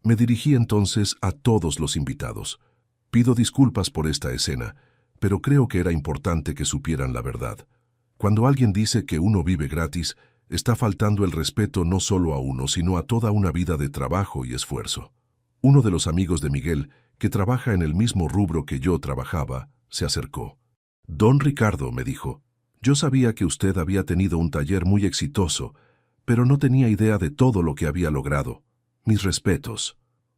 [SPEAKER 1] Me dirigí entonces a todos los invitados. Pido disculpas por esta escena, pero creo que era importante que supieran la verdad. Cuando alguien dice que uno vive gratis, está faltando el respeto no solo a uno, sino a toda una vida de trabajo y esfuerzo. Uno de los amigos de Miguel, que trabaja en el mismo rubro que yo trabajaba, se acercó. Don Ricardo, me dijo, yo sabía que usted había tenido un taller muy exitoso, pero no tenía idea de todo lo que había logrado. Mis respetos.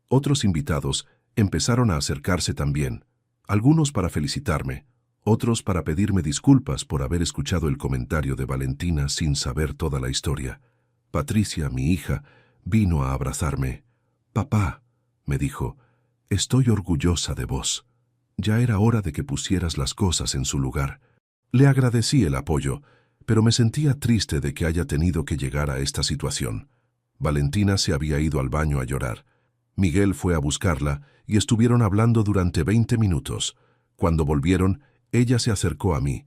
[SPEAKER 1] Otros invitados empezaron a acercarse también, algunos para felicitarme, otros para pedirme disculpas por haber escuchado el comentario de Valentina sin saber toda la historia. Patricia, mi hija, vino a abrazarme. Papá, me dijo, estoy orgullosa de vos. Ya era hora de que pusieras las cosas en su lugar. Le agradecí el apoyo, pero me sentía triste de que haya tenido que llegar a esta situación. Valentina se había ido al baño a llorar. Miguel fue a buscarla y estuvieron hablando durante 20 minutos. Cuando volvieron, ella se acercó a mí.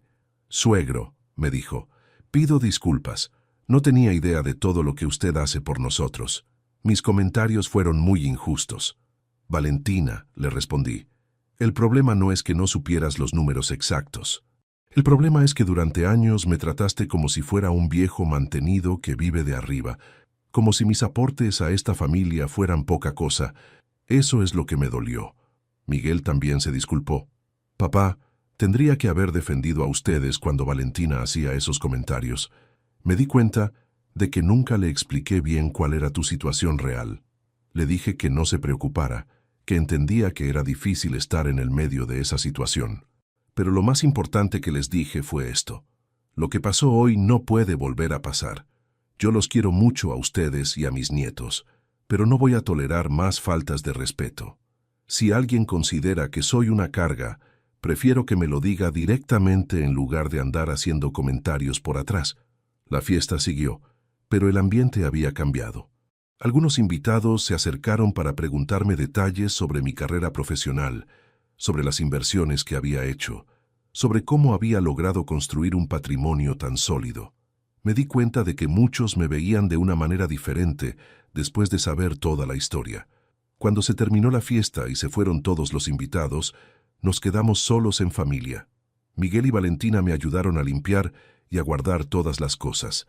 [SPEAKER 1] Suegro, me dijo, pido disculpas. No tenía idea de todo lo que usted hace por nosotros. Mis comentarios fueron muy injustos. Valentina, le respondí, el problema no es que no supieras los números exactos. El problema es que durante años me trataste como si fuera un viejo mantenido que vive de arriba, como si mis aportes a esta familia fueran poca cosa. Eso es lo que me dolió. Miguel también se disculpó. Papá, tendría que haber defendido a ustedes cuando Valentina hacía esos comentarios. Me di cuenta de que nunca le expliqué bien cuál era tu situación real. Le dije que no se preocupara, que entendía que era difícil estar en el medio de esa situación. Pero lo más importante que les dije fue esto. Lo que pasó hoy no puede volver a pasar. Yo los quiero mucho a ustedes y a mis nietos, pero no voy a tolerar más faltas de respeto. Si alguien considera que soy una carga, prefiero que me lo diga directamente en lugar de andar haciendo comentarios por atrás. La fiesta siguió, pero el ambiente había cambiado. Algunos invitados se acercaron para preguntarme detalles sobre mi carrera profesional, sobre las inversiones que había hecho, sobre cómo había logrado construir un patrimonio tan sólido. Me di cuenta de que muchos me veían de una manera diferente después de saber toda la historia. Cuando se terminó la fiesta y se fueron todos los invitados, nos quedamos solos en familia. Miguel y Valentina me ayudaron a limpiar y a guardar todas las cosas.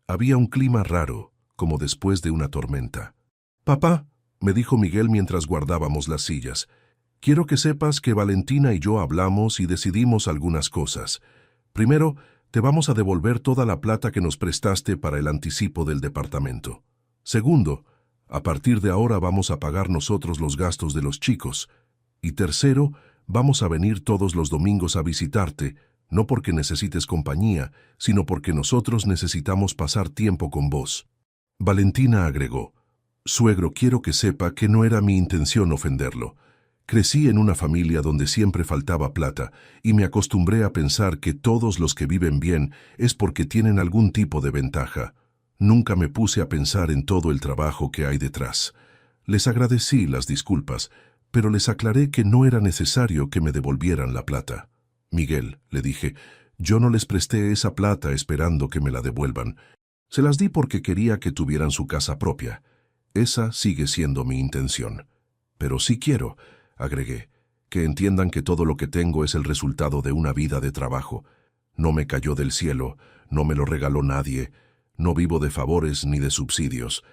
[SPEAKER 1] Había un clima raro, como después de una tormenta. «Papá», me dijo Miguel mientras guardábamos las sillas, «quiero que sepas que Valentina y yo hablamos y decidimos algunas cosas. Primero, te vamos a devolver toda la plata que nos prestaste para el anticipo del departamento. Segundo, a partir de ahora vamos a pagar nosotros los gastos de los chicos. Y tercero, vamos a venir todos los domingos a visitarte, no porque necesites compañía, sino porque nosotros necesitamos pasar tiempo con vos». Valentina agregó, «Suegro, quiero que sepa que no era mi intención ofenderlo. Crecí en una familia donde siempre faltaba plata y me acostumbré a pensar que todos los que viven bien es porque tienen algún tipo de ventaja. Nunca me puse a pensar en todo el trabajo que hay detrás. Les agradecí las disculpas, pero les aclaré que no era necesario que me devolvieran la plata. Miguel, le dije, yo no les presté esa plata esperando que me la devuelvan. Se las di porque quería que tuvieran su casa propia. Esa sigue siendo mi intención. Pero sí quiero, agregué, que entiendan que todo lo que tengo es el resultado de una vida de trabajo. No me cayó del cielo, no me lo regaló nadie, no vivo de favores ni de subsidios.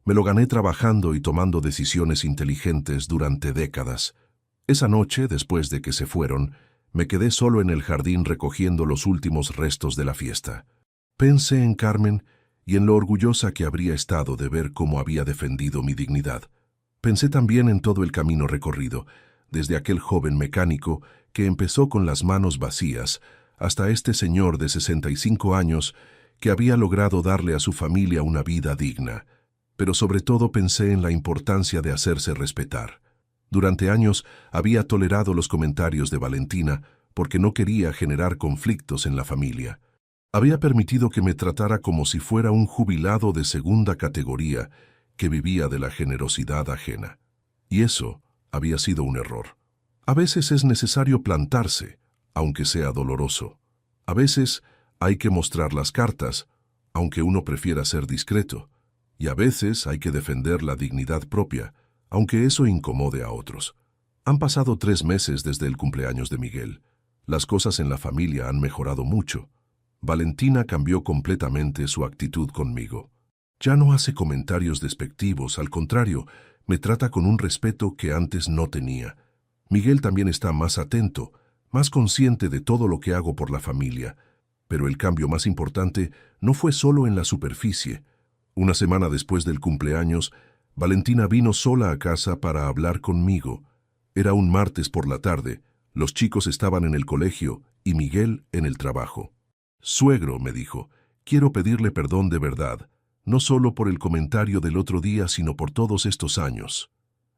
[SPEAKER 1] Me lo gané trabajando y tomando decisiones inteligentes durante décadas. Esa noche, después de que se fueron, me quedé solo en el jardín recogiendo los últimos restos de la fiesta. Pensé en Carmen y en lo orgullosa que habría estado de ver cómo había defendido mi dignidad. Pensé también en todo el camino recorrido, desde aquel joven mecánico que empezó con las manos vacías, hasta este señor de 65 años que había logrado darle a su familia una vida digna. Pero sobre todo pensé en la importancia de hacerse respetar. Durante años había tolerado los comentarios de Valentina porque no quería generar conflictos en la familia. Había permitido que me tratara como si fuera un jubilado de segunda categoría que vivía de la generosidad ajena. Y eso había sido un error. A veces es necesario plantarse, aunque sea doloroso. A veces hay que mostrar las cartas, aunque uno prefiera ser discreto. Y a veces hay que defender la dignidad propia, aunque eso incomode a otros. Han pasado 3 meses desde el cumpleaños de Miguel. Las cosas en la familia han mejorado mucho. Valentina cambió completamente su actitud conmigo. Ya no hace comentarios despectivos, al contrario, me trata con un respeto que antes no tenía. Miguel también está más atento, más consciente de todo lo que hago por la familia. Pero el cambio más importante no fue solo en la superficie. Una semana después del cumpleaños, Valentina vino sola a casa para hablar conmigo. Era un martes por la tarde, los chicos estaban en el colegio y Miguel en el trabajo. «Suegro», me dijo, «quiero pedirle perdón de verdad, no solo por el comentario del otro día, sino por todos estos años».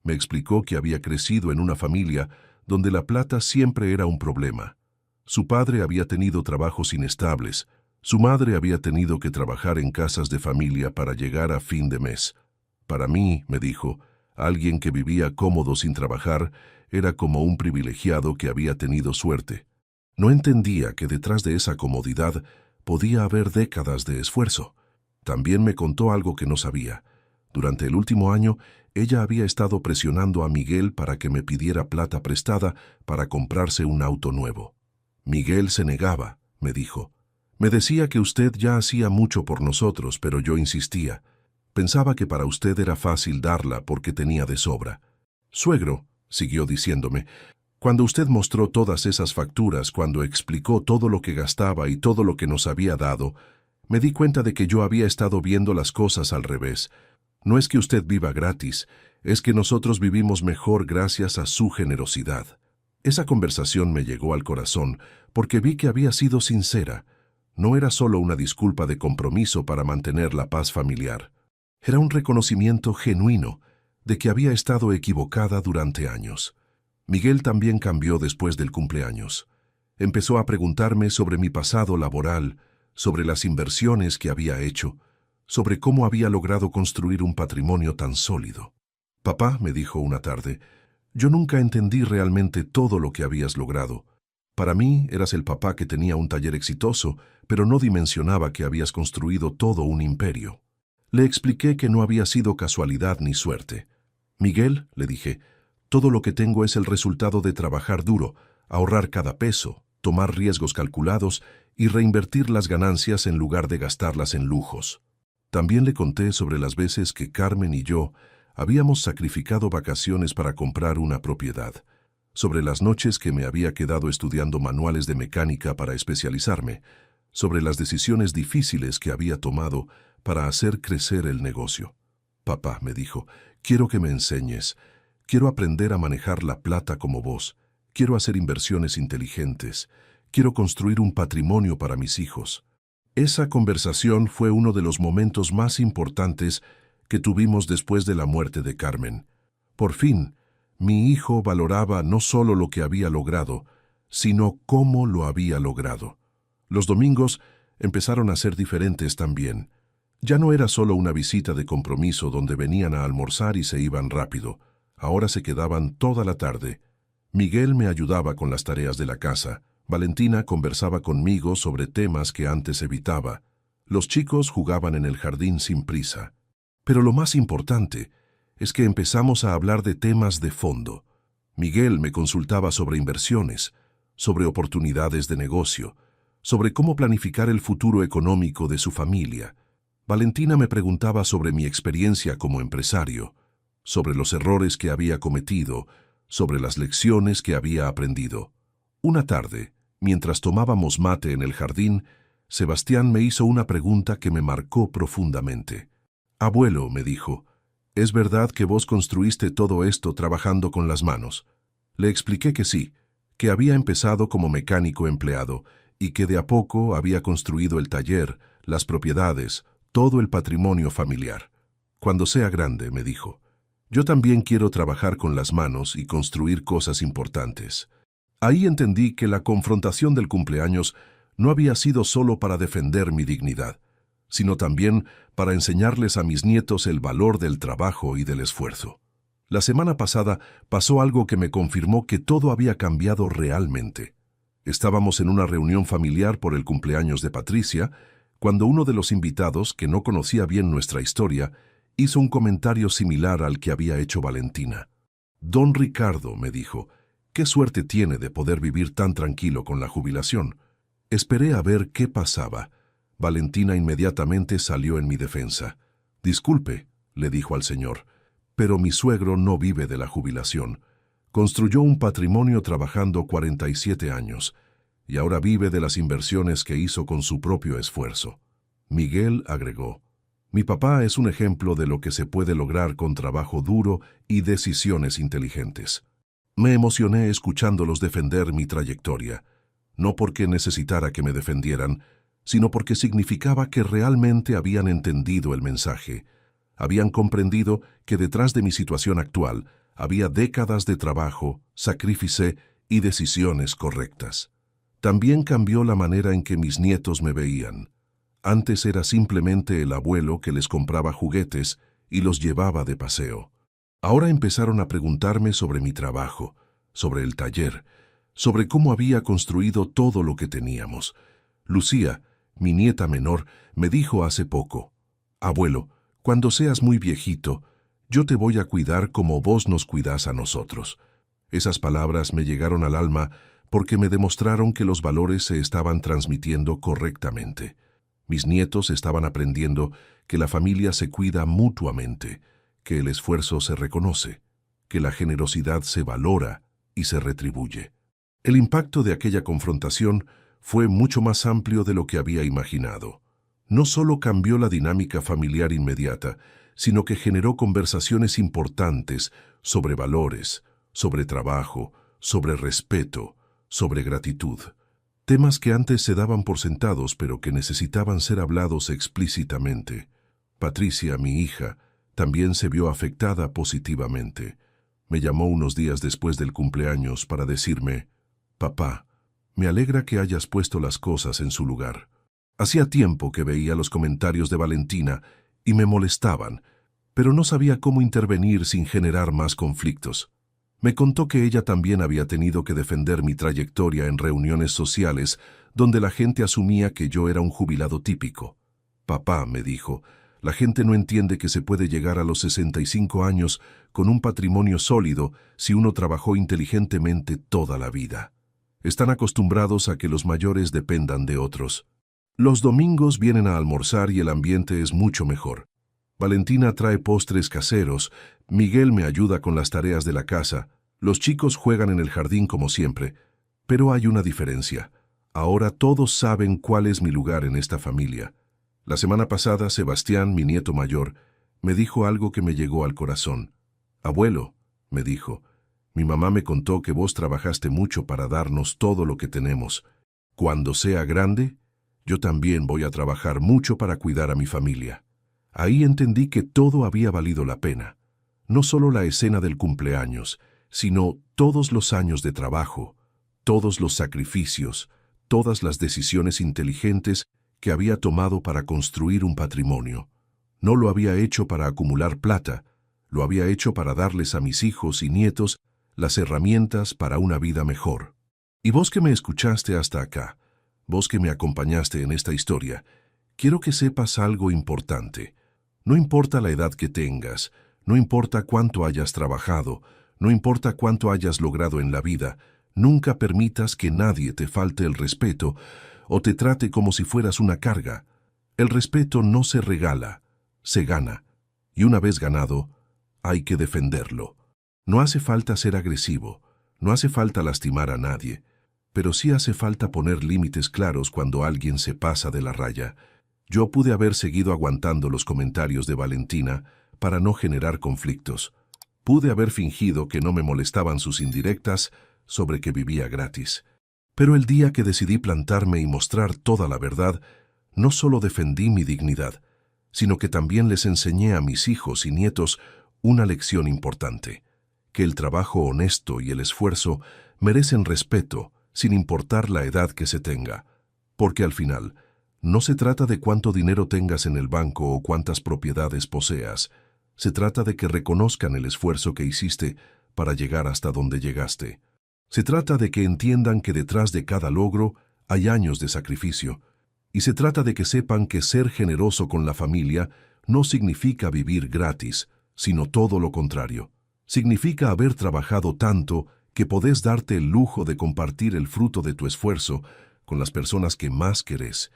[SPEAKER 1] Me explicó que había crecido en una familia donde la plata siempre era un problema. Su padre había tenido trabajos inestables, su madre había tenido que trabajar en casas de familia para llegar a fin de mes. Para mí, me dijo, alguien que vivía cómodo sin trabajar era como un privilegiado que había tenido suerte. No entendía que detrás de esa comodidad podía haber décadas de esfuerzo. También me contó algo que no sabía. Durante el último año, ella había estado presionando a Miguel para que me pidiera plata prestada para comprarse un auto nuevo. Miguel se negaba, me dijo. Me decía que usted ya hacía mucho por nosotros, pero yo insistía. Pensaba que para usted era fácil darla porque tenía de sobra. Suegro, siguió diciéndome, cuando usted mostró todas esas facturas, cuando explicó todo lo que gastaba y todo lo que nos había dado, me di cuenta de que yo había estado viendo las cosas al revés. No es que usted viva gratis, es que nosotros vivimos mejor gracias a su generosidad. Esa conversación me llegó al corazón porque vi que había sido sincera. No era solo una disculpa de compromiso para mantener la paz familiar. Era un reconocimiento genuino de que había estado equivocada durante años. Miguel también cambió después del cumpleaños. Empezó a preguntarme sobre mi pasado laboral, sobre las inversiones que había hecho, sobre cómo había logrado construir un patrimonio tan sólido. «Papá», me dijo una tarde, «yo nunca entendí realmente todo lo que habías logrado. Para mí eras el papá que tenía un taller exitoso, pero no dimensionaba que habías construido todo un imperio». Le expliqué que no había sido casualidad ni suerte. «Miguel», le dije, «todo lo que tengo es el resultado de trabajar duro, ahorrar cada peso, tomar riesgos calculados y reinvertir las ganancias en lugar de gastarlas en lujos». También le conté sobre las veces que Carmen y yo habíamos sacrificado vacaciones para comprar una propiedad, sobre las noches que me había quedado estudiando manuales de mecánica para especializarme, sobre las decisiones difíciles que había tomado para hacer crecer el negocio. «Papá», me dijo, «quiero que me enseñes. Quiero aprender a manejar la plata como vos. Quiero hacer inversiones inteligentes. Quiero construir un patrimonio para mis hijos». Esa conversación fue uno de los momentos más importantes que tuvimos después de la muerte de Carmen. Por fin, mi hijo valoraba no solo lo que había logrado, sino cómo lo había logrado. Los domingos empezaron a ser diferentes también. Ya no era solo una visita de compromiso donde venían a almorzar y se iban rápido. Ahora se quedaban toda la tarde. Miguel me ayudaba con las tareas de la casa. Valentina conversaba conmigo sobre temas que antes evitaba. Los chicos jugaban en el jardín sin prisa. Pero lo más importante es que empezamos a hablar de temas de fondo. Miguel me consultaba sobre inversiones, sobre oportunidades de negocio, sobre cómo planificar el futuro económico de su familia. Valentina me preguntaba sobre mi experiencia como empresario, sobre los errores que había cometido, sobre las lecciones que había aprendido. Una tarde, mientras tomábamos mate en el jardín, Sebastián me hizo una pregunta que me marcó profundamente. «Abuelo», me dijo, «¿es verdad que vos construiste todo esto trabajando con las manos?» Le expliqué que sí, que había empezado como mecánico empleado y que de a poco había construido el taller, las propiedades, todo el patrimonio familiar. «Cuando sea grande», me dijo, «yo también quiero trabajar con las manos y construir cosas importantes». Ahí entendí que la confrontación del cumpleaños No había sido solo para defender mi dignidad, sino también para enseñarles a mis nietos el valor del trabajo y del esfuerzo. La semana pasada pasó algo que me confirmó que todo había cambiado realmente. Estábamos en una reunión familiar por el cumpleaños de Patricia, cuando uno de los invitados, que no conocía bien nuestra historia, hizo un comentario similar al que había hecho Valentina. «Don Ricardo», me dijo, «qué suerte tiene de poder vivir tan tranquilo con la jubilación». Esperé a ver qué pasaba. Valentina inmediatamente salió en mi defensa. «Disculpe», le dijo al señor, «pero mi suegro no vive de la jubilación. Construyó un patrimonio trabajando 47 años y ahora vive de las inversiones que hizo con su propio esfuerzo». Miguel agregó, «Mi papá es un ejemplo de lo que se puede lograr con trabajo duro y decisiones inteligentes». Me emocioné escuchándolos defender mi trayectoria, no porque necesitara que me defendieran, sino porque significaba que realmente habían entendido el mensaje. Habían comprendido que detrás de mi situación actual había décadas de trabajo, sacrificio y decisiones correctas. También cambió la manera en que mis nietos me veían. Antes era simplemente el abuelo que les compraba juguetes y los llevaba de paseo. Ahora empezaron a preguntarme sobre mi trabajo, sobre el taller, sobre cómo había construido todo lo que teníamos. Lucía, mi nieta menor, me dijo hace poco, «Abuelo, cuando seas muy viejito, yo te voy a cuidar como vos nos cuidás a nosotros». Esas palabras me llegaron al alma porque me demostraron que los valores se estaban transmitiendo correctamente. Mis nietos estaban aprendiendo que la familia se cuida mutuamente, que el esfuerzo se reconoce, que la generosidad se valora y se retribuye. El impacto de aquella confrontación fue mucho más amplio de lo que había imaginado. No solo cambió la dinámica familiar inmediata, sino que generó conversaciones importantes sobre valores, sobre trabajo, sobre respeto, sobre gratitud. Temas que antes se daban por sentados, pero que necesitaban ser hablados explícitamente. Patricia, mi hija, también se vio afectada positivamente. Me llamó unos días después del cumpleaños para decirme, «Papá, me alegra que hayas puesto las cosas en su lugar». Hacía tiempo que veía los comentarios de Valentina y me molestaban, pero no sabía cómo intervenir sin generar más conflictos. Me contó que ella también había tenido que defender mi trayectoria en reuniones sociales donde la gente asumía que yo era un jubilado típico. «Papá», me dijo, «la gente no entiende que se puede llegar a los 65 años con un patrimonio sólido si uno trabajó inteligentemente toda la vida. Están acostumbrados a que los mayores dependan de otros. Los domingos vienen a almorzar y el ambiente es mucho mejor. Valentina trae postres caseros, Miguel me ayuda con las tareas de la casa, los chicos juegan en el jardín como siempre, pero hay una diferencia. Ahora todos saben cuál es mi lugar en esta familia». La semana pasada, Sebastián, mi nieto mayor, me dijo algo que me llegó al corazón. «Abuelo», me dijo, «mi mamá me contó que vos trabajaste mucho para darnos todo lo que tenemos. Cuando sea grande, yo también voy a trabajar mucho para cuidar a mi familia». Ahí entendí que todo había valido la pena. No solo la escena del cumpleaños, sino todos los años de trabajo, todos los sacrificios, todas las decisiones inteligentes que había tomado para construir un patrimonio. No lo había hecho para acumular plata, lo había hecho para darles a mis hijos y nietos las herramientas para una vida mejor. Y vos que me escuchaste hasta acá, vos que me acompañaste en esta historia, quiero que sepas algo importante. No importa la edad que tengas, no importa cuánto hayas trabajado, no importa cuánto hayas logrado en la vida, nunca permitas que nadie te falte el respeto o te trate como si fueras una carga. El respeto no se regala, se gana. Y una vez ganado, hay que defenderlo. No hace falta ser agresivo, no hace falta lastimar a nadie, pero sí hace falta poner límites claros cuando alguien se pasa de la raya. Yo pude haber seguido aguantando los comentarios de Valentina para no generar conflictos. Pude haber fingido que no me molestaban sus indirectas sobre que vivía gratis. Pero el día que decidí plantarme y mostrar toda la verdad, no solo defendí mi dignidad, sino que también les enseñé a mis hijos y nietos una lección importante, que el trabajo honesto y el esfuerzo merecen respeto sin importar la edad que se tenga. Porque al final, no se trata de cuánto dinero tengas en el banco o cuántas propiedades poseas. Se trata de que reconozcan el esfuerzo que hiciste para llegar hasta donde llegaste. Se trata de que entiendan que detrás de cada logro hay años de sacrificio. Y se trata de que sepan que ser generoso con la familia no significa vivir gratis, sino todo lo contrario. Significa haber trabajado tanto que podés darte el lujo de compartir el fruto de tu esfuerzo con las personas que más querés.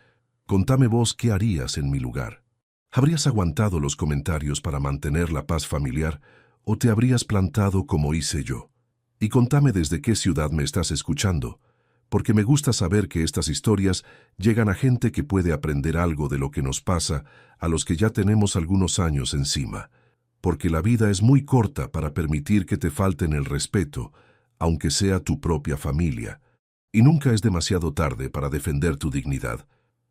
[SPEAKER 1] Contame vos qué harías en mi lugar. ¿Habrías aguantado los comentarios para mantener la paz familiar o te habrías plantado como hice yo? Y contame desde qué ciudad me estás escuchando, porque me gusta saber que estas historias llegan a gente que puede aprender algo de lo que nos pasa a los que ya tenemos algunos años encima. Porque la vida es muy corta para permitir que te falten el respeto, aunque sea tu propia familia. Y nunca es demasiado tarde para defender tu dignidad,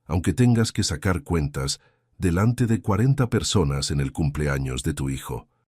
[SPEAKER 1] aunque tengas que sacar cuentas delante de 40 personas en el cumpleaños de tu hijo.